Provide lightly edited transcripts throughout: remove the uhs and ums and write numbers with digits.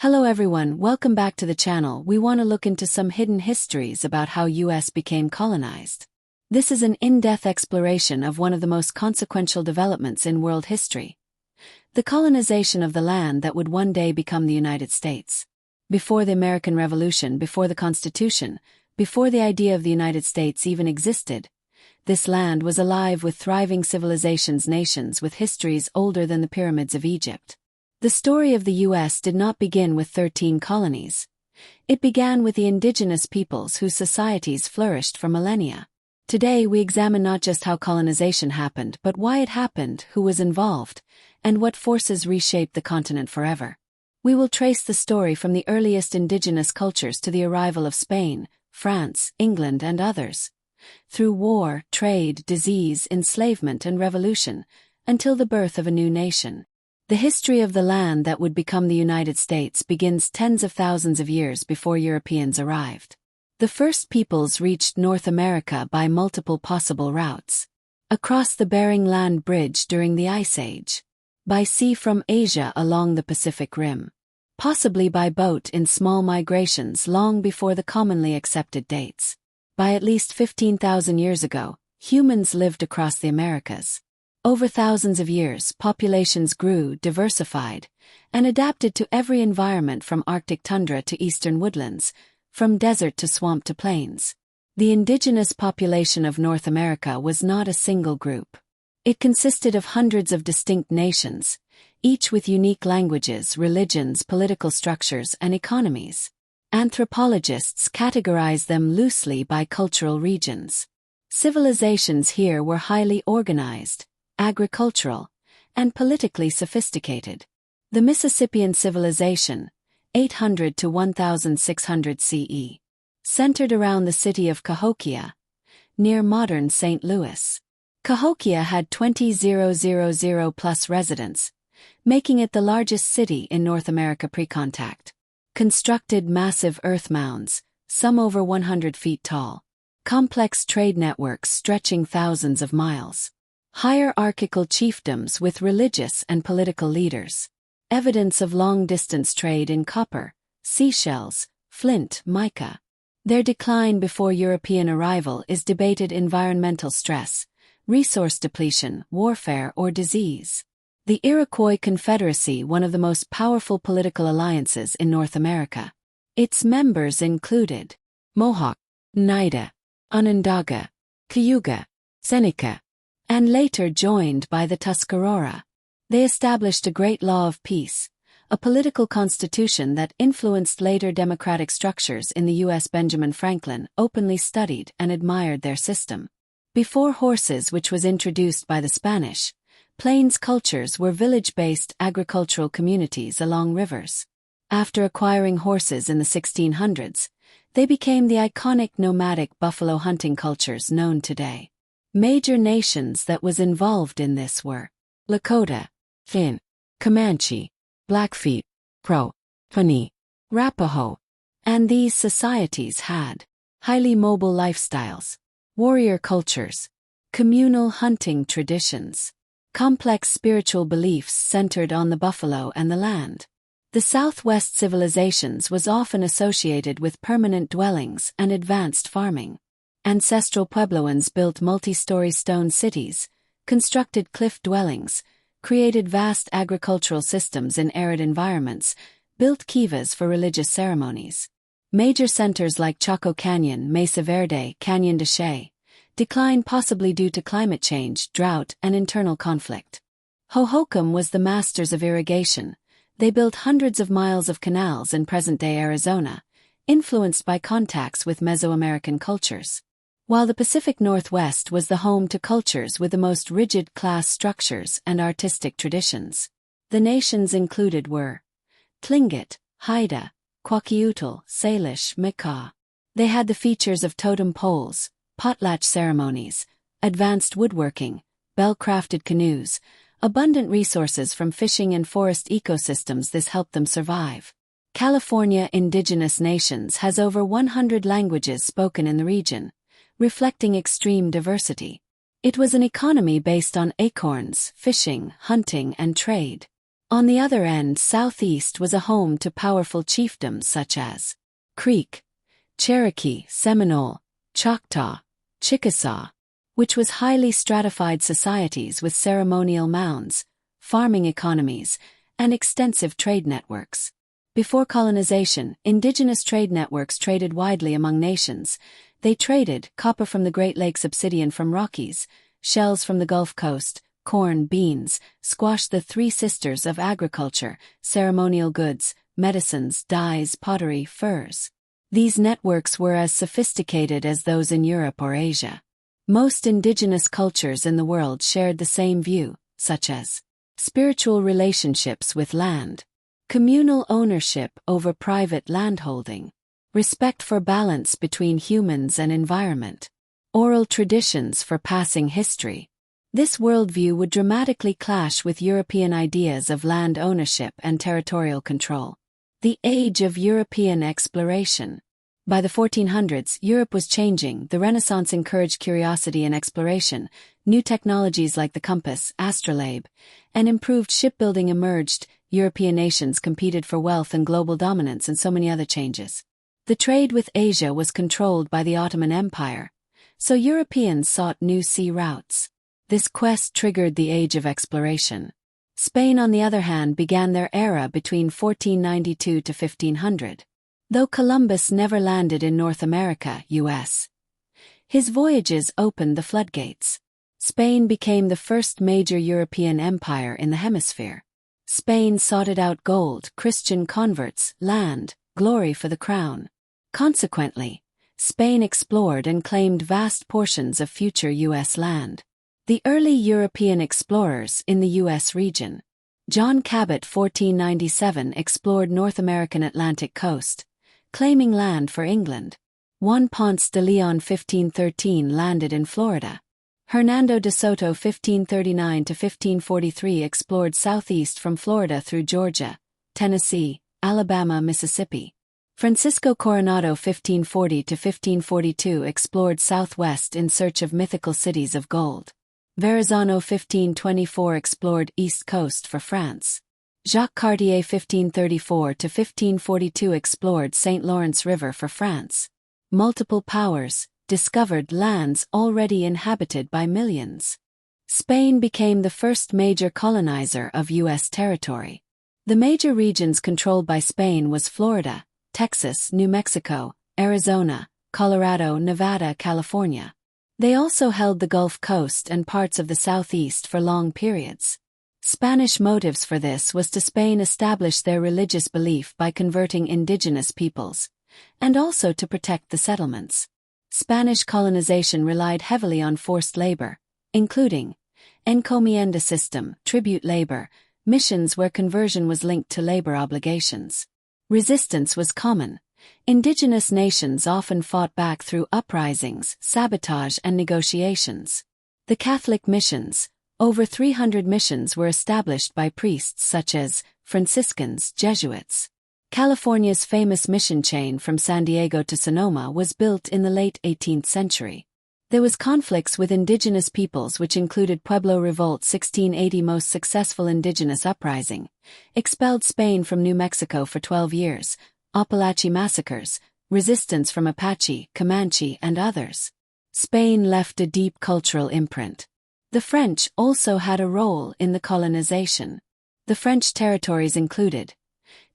Hello everyone, welcome back to the channel. We want to look into some hidden histories about how US became colonized. This is an in-depth exploration of one of the most consequential developments in world history. The colonization of the land that would one day become the United States. Before the American Revolution, before the Constitution, before the idea of the United States even existed, this land was alive with thriving civilizations, nations with histories older than the pyramids of Egypt. The story of the U.S. did not begin with 13 colonies. It began with the indigenous peoples whose societies flourished for millennia. Today we examine not just how colonization happened, but why it happened, who was involved, and what forces reshaped the continent forever. We will trace the story from the earliest indigenous cultures to the arrival of Spain, France, England, and others. Through war, trade, disease, enslavement, and revolution, until the birth of a new nation. The history of the land that would become the United States begins tens of thousands of years before Europeans arrived. The first peoples reached North America by multiple possible routes. Across the Bering Land Bridge during the Ice Age. By sea from Asia along the Pacific Rim. Possibly by boat in small migrations long before the commonly accepted dates. By at least 15,000 years ago, humans lived across the Americas. Over thousands of years, populations grew, diversified, and adapted to every environment from Arctic tundra to eastern woodlands, from desert to swamp to plains. The indigenous population of North America was not a single group. It consisted of hundreds of distinct nations, each with unique languages, religions, political structures, and economies. Anthropologists categorize them loosely by cultural regions. Civilizations here were highly organized, agricultural, and politically sophisticated. The Mississippian civilization, 800 to 1600 CE, centered around the city of Cahokia, near modern St. Louis. Cahokia had 20,000 plus residents, making it the largest city in North America pre-contact. Constructed massive earth mounds, some over 100 feet tall. Complex trade networks stretching thousands of miles. Hierarchical chiefdoms with religious and political leaders. Evidence of long-distance trade in copper, seashells, flint, mica. Their decline before European arrival is debated. Environmental stress, resource depletion, warfare, or disease. The Iroquois Confederacy, one of the most powerful political alliances in North America. Its members included Mohawk, Oneida, Onondaga, Cayuga, Seneca, and later joined by the Tuscarora. They established a great law of peace, a political constitution that influenced later democratic structures in the U.S. Benjamin Franklin openly studied and admired their system. Before horses, which was introduced by the Spanish, plains cultures were village-based agricultural communities along rivers. After acquiring horses in the 1600s, they became the iconic nomadic buffalo hunting cultures known today. Major nations that was involved in this were Lakota, Finn, Comanche, Blackfeet, Crow, Pawnee, Arapaho, and these societies had highly mobile lifestyles, warrior cultures, communal hunting traditions, complex spiritual beliefs centered on the buffalo and the land. The Southwest civilizations was often associated with permanent dwellings and advanced farming. Ancestral Puebloans built multi-story stone cities, constructed cliff dwellings, created vast agricultural systems in arid environments, built kivas for religious ceremonies. Major centers like Chaco Canyon, Mesa Verde, Canyon de Chelly, declined possibly due to climate change, drought, and internal conflict. Hohokam was the masters of irrigation. They built hundreds of miles of canals in present-day Arizona, influenced by contacts with Mesoamerican cultures. While the Pacific Northwest was the home to cultures with the most rigid class structures and artistic traditions. The nations included were Tlingit, Haida, Kwakiutl, Salish, Mikaw. They had the features of totem poles, potlatch ceremonies, advanced woodworking, bell-crafted canoes, abundant resources from fishing and forest ecosystems. This helped them survive. California Indigenous Nations has over 100 languages spoken in the region, reflecting extreme diversity. It was an economy based on acorns, fishing, hunting, and trade. On the other end, southeast was a home to powerful chiefdoms such as Creek, Cherokee, Seminole, Choctaw, Chickasaw, which was highly stratified societies with ceremonial mounds, farming economies, and extensive trade networks. Before colonization, indigenous trade networks traded widely among nations. They traded copper from the Great Lakes, obsidian from Rockies, shells from the Gulf Coast, corn, beans, squash, the three sisters of agriculture, ceremonial goods, medicines, dyes, pottery, furs. These networks were as sophisticated as those in Europe or Asia. Most indigenous cultures in the world shared the same view, such as spiritual relationships with land, communal ownership over private landholding, respect for balance between humans and environment, oral traditions for passing history. This worldview would dramatically clash with European ideas of land ownership and territorial control. The age of European exploration. By the 1400s, Europe was changing. The Renaissance encouraged curiosity and exploration. New technologies like the compass, astrolabe, and improved shipbuilding emerged. European nations competed for wealth and global dominance, and so many other changes. The trade with Asia was controlled by the Ottoman Empire, so Europeans sought new sea routes. This quest triggered the age of exploration. Spain, on the other hand, began their era between 1492 to 1500. Though Columbus never landed in North America, U.S., his voyages opened the floodgates. Spain became the first major European empire in the hemisphere. Spain sought out gold, Christian converts, land, glory for the crown. Consequently, Spain explored and claimed vast portions of future U.S. land. The early European explorers in the U.S. region. John Cabot 1497 explored North American Atlantic coast, claiming land for England. Juan Ponce de Leon 1513 landed in Florida. Hernando de Soto 1539 to 1543 explored southeast from Florida through Georgia, Tennessee, Alabama, Mississippi. Francisco Coronado 1540 to 1542 explored southwest in search of mythical cities of gold. Verrazano 1524 explored east coast for France. Jacques Cartier 1534 to 1542 explored St. Lawrence River for France. Multiple powers discovered lands already inhabited by millions. Spain became the first major colonizer of U.S. territory. The major regions controlled by Spain was Florida, Texas, New Mexico, Arizona, Colorado, Nevada, California. They also held the Gulf Coast and parts of the southeast for long periods. Spanish motives for this was to Spain establish their religious belief by converting indigenous peoples, and also to protect the settlements. Spanish colonization relied heavily on forced labor, including encomienda system, tribute labor, missions where conversion was linked to labor obligations. Resistance was common. Indigenous nations often fought back through uprisings, sabotage, and negotiations. The Catholic missions. Over 300 missions were established by priests such as Franciscans, Jesuits. California's famous mission chain from San Diego to Sonoma was built in the late 18th century. There was conflicts with indigenous peoples, which included Pueblo Revolt 1680, most successful indigenous uprising, expelled Spain from New Mexico for 12 years, Apalachee massacres, resistance from Apache, Comanche, and others. Spain left a deep cultural imprint. The French also had a role in the colonization. The French territories included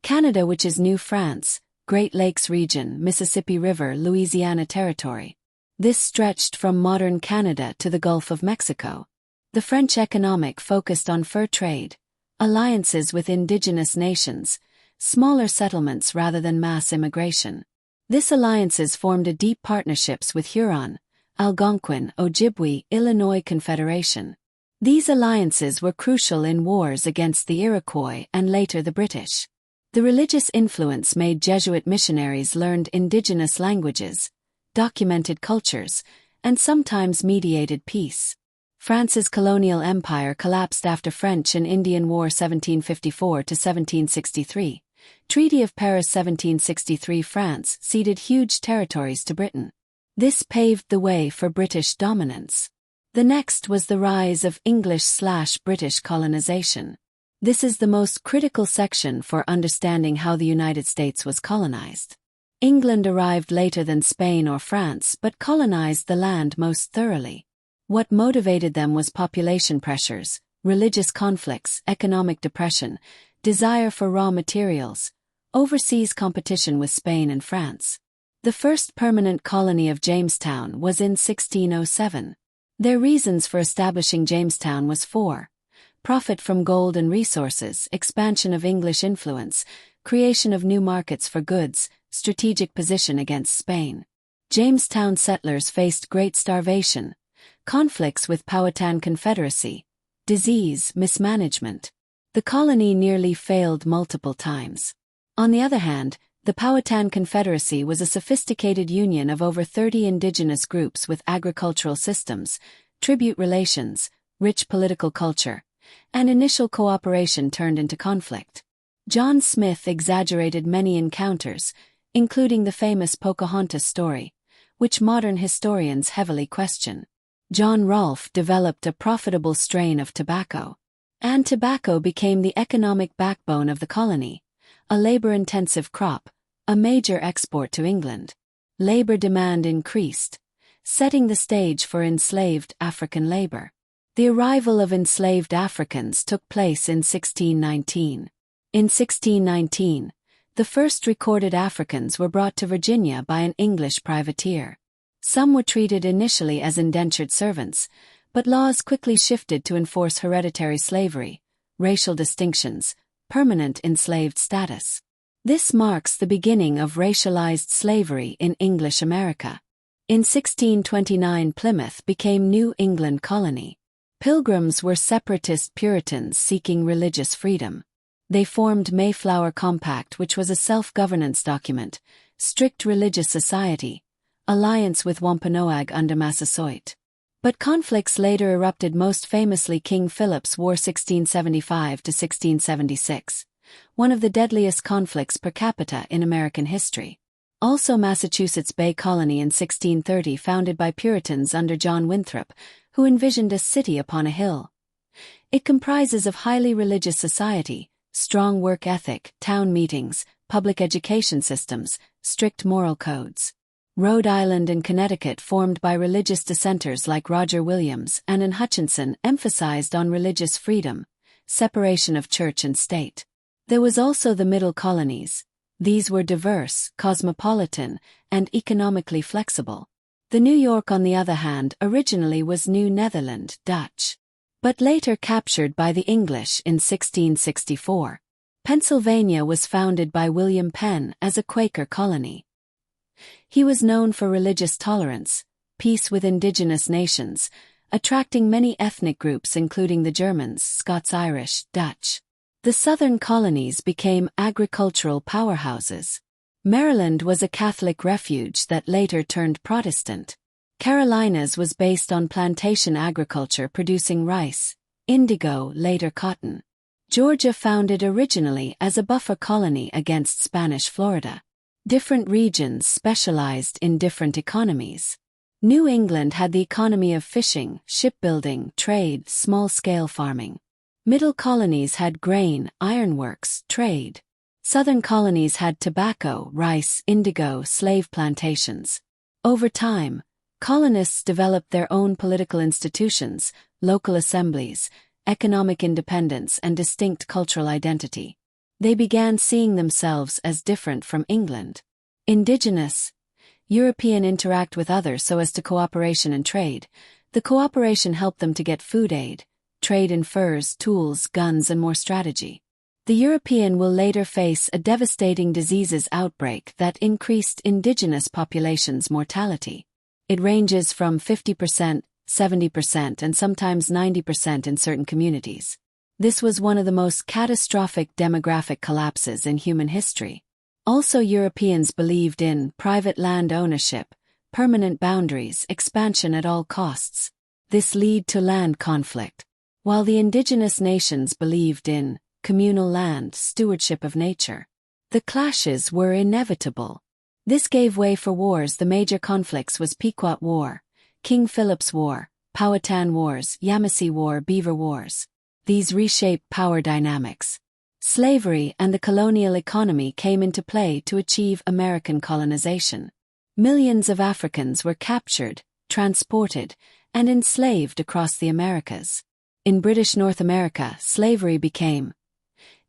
Canada, which is New France, Great Lakes region, Mississippi River, Louisiana Territory. This stretched from modern Canada to the Gulf of Mexico. The French economic focused on fur trade, alliances with indigenous nations, smaller settlements rather than mass immigration. These alliances formed a deep partnerships with Huron, Algonquin, Ojibwe, Illinois Confederation. These alliances were crucial in wars against the Iroquois and later the British. The religious influence made Jesuit missionaries learned indigenous languages, documented cultures, and sometimes mediated peace. France's colonial empire collapsed after French and Indian War 1754 to 1763. Treaty of Paris 1763. France ceded huge territories to Britain. This paved the way for British dominance. The next was the rise of English/British colonization. This is the most critical section for understanding how the United States was colonized. England arrived later than Spain or France but colonized the land most thoroughly. What motivated them was population pressures, religious conflicts, economic depression, desire for raw materials, overseas competition with Spain and France. The first permanent colony of Jamestown was in 1607. Their reasons for establishing Jamestown was four: profit from gold and resources, expansion of English influence, creation of new markets for goods, strategic position against Spain. Jamestown settlers faced great starvation, conflicts with Powhatan Confederacy, disease, mismanagement. The colony nearly failed multiple times. On the other hand, the Powhatan Confederacy was a sophisticated union of over 30 indigenous groups with agricultural systems, tribute relations, rich political culture, and initial cooperation turned into conflict. John Smith exaggerated many encounters, including the famous Pocahontas story, which modern historians heavily question. John Rolfe developed a profitable strain of tobacco, and tobacco became the economic backbone of the colony, a labor-intensive crop, a major export to England. Labor demand increased, setting the stage for enslaved African labor. The arrival of enslaved Africans took place in 1619. In 1619, the first recorded Africans were brought to Virginia by an English privateer. Some were treated initially as indentured servants, but laws quickly shifted to enforce hereditary slavery, racial distinctions, permanent enslaved status. This marks the beginning of racialized slavery in English America. In 1629, Plymouth became New England colony. Pilgrims were separatist Puritans seeking religious freedom. They formed Mayflower Compact, which was a self-governance document, strict religious society, alliance with Wampanoag under Massasoit. But conflicts later erupted, most famously King Philip's War 1675 to 1676, one of the deadliest conflicts per capita in American history. Also Massachusetts Bay Colony in 1630, founded by Puritans under John Winthrop, who envisioned a city upon a hill. It comprises of highly religious society, strong work ethic, town meetings, public education systems, strict moral codes. Rhode Island and Connecticut, formed by religious dissenters like Roger Williams and Anne Hutchinson, emphasized on religious freedom, separation of church and state. There was also the Middle Colonies. These were diverse, cosmopolitan, and economically flexible. The New York, on the other hand, originally was New Netherland, Dutch, but later captured by the English in 1664. Pennsylvania was founded by William Penn as a Quaker colony. He was known for religious tolerance, peace with indigenous nations, attracting many ethnic groups including the Germans, Scots-Irish, Dutch. The southern colonies became agricultural powerhouses. Maryland was a Catholic refuge that later turned Protestant. Carolinas was based on plantation agriculture producing rice, indigo, later cotton. Georgia, founded originally as a buffer colony against Spanish Florida. Different regions specialized in different economies. New England had the economy of fishing, shipbuilding, trade, small-scale farming. Middle colonies had grain, ironworks, trade. Southern colonies had tobacco, rice, indigo, slave plantations. Over time, colonists developed their own political institutions, local assemblies, economic independence, and distinct cultural identity. They began seeing themselves as different from England. Indigenous European interact with others so as to cooperation and trade. The cooperation helped them to get food aid, trade in furs, tools, guns, and more strategy. The European will later face a devastating diseases outbreak that increased indigenous populations' mortality. It ranges from 50%, 70%, and sometimes 90% in certain communities. This was one of the most catastrophic demographic collapses in human history. Also, Europeans believed in private land ownership, permanent boundaries, expansion at all costs. This led to land conflict, while the indigenous nations believed in communal land, stewardship of nature. The clashes were inevitable. This gave way for wars. The major conflicts was Pequot War, King Philip's War, Powhatan Wars, Yamasee War, Beaver Wars. These reshaped power dynamics. Slavery and the colonial economy came into play to achieve American colonization. Millions of Africans were captured, transported, and enslaved across the Americas. In British North America, slavery became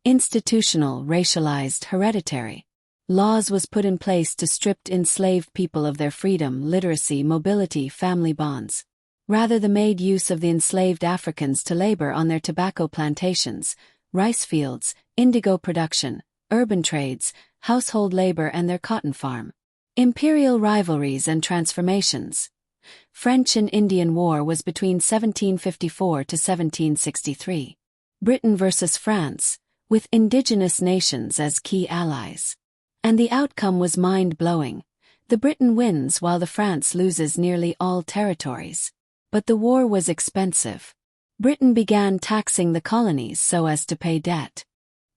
institutional, racialized, hereditary. Laws was put in place to strip enslaved people of their freedom, literacy, mobility, family bonds. Rather, they made use of the enslaved Africans to labor on their tobacco plantations, rice fields, indigo production, urban trades, household labor, and their cotton farm. Imperial rivalries and transformations. French and Indian War was between 1754 to 1763. Britain versus France, with indigenous nations as key allies. And the outcome was mind-blowing. The Britain wins while the France loses nearly all territories. But the war was expensive. Britain began taxing the colonies so as to pay debt.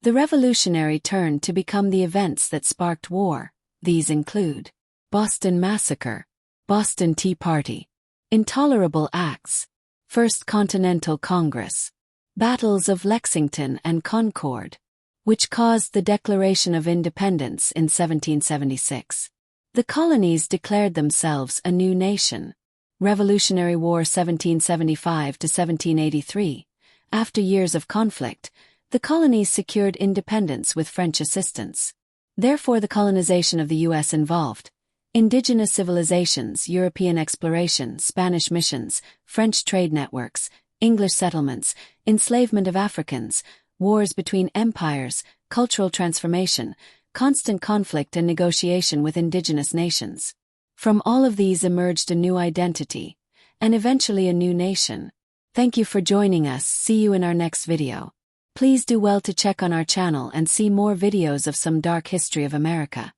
The Revolutionary turned to become the events that sparked war. These include Boston Massacre, Boston Tea Party, Intolerable Acts, First Continental Congress, Battles of Lexington and Concord, which caused the Declaration of Independence in 1776. The colonies declared themselves a new nation. Revolutionary War 1775 to 1783. After years of conflict, the colonies secured independence with French assistance. Therefore, the colonization of the U.S. involved indigenous civilizations, European exploration, Spanish missions, French trade networks, English settlements, enslavement of Africans, wars between empires, cultural transformation, constant conflict and negotiation with indigenous nations. From all of these emerged a new identity, and eventually a new nation. Thank you for joining us. See you in our next video. Please do well to check on our channel and see more videos of some dark history of America.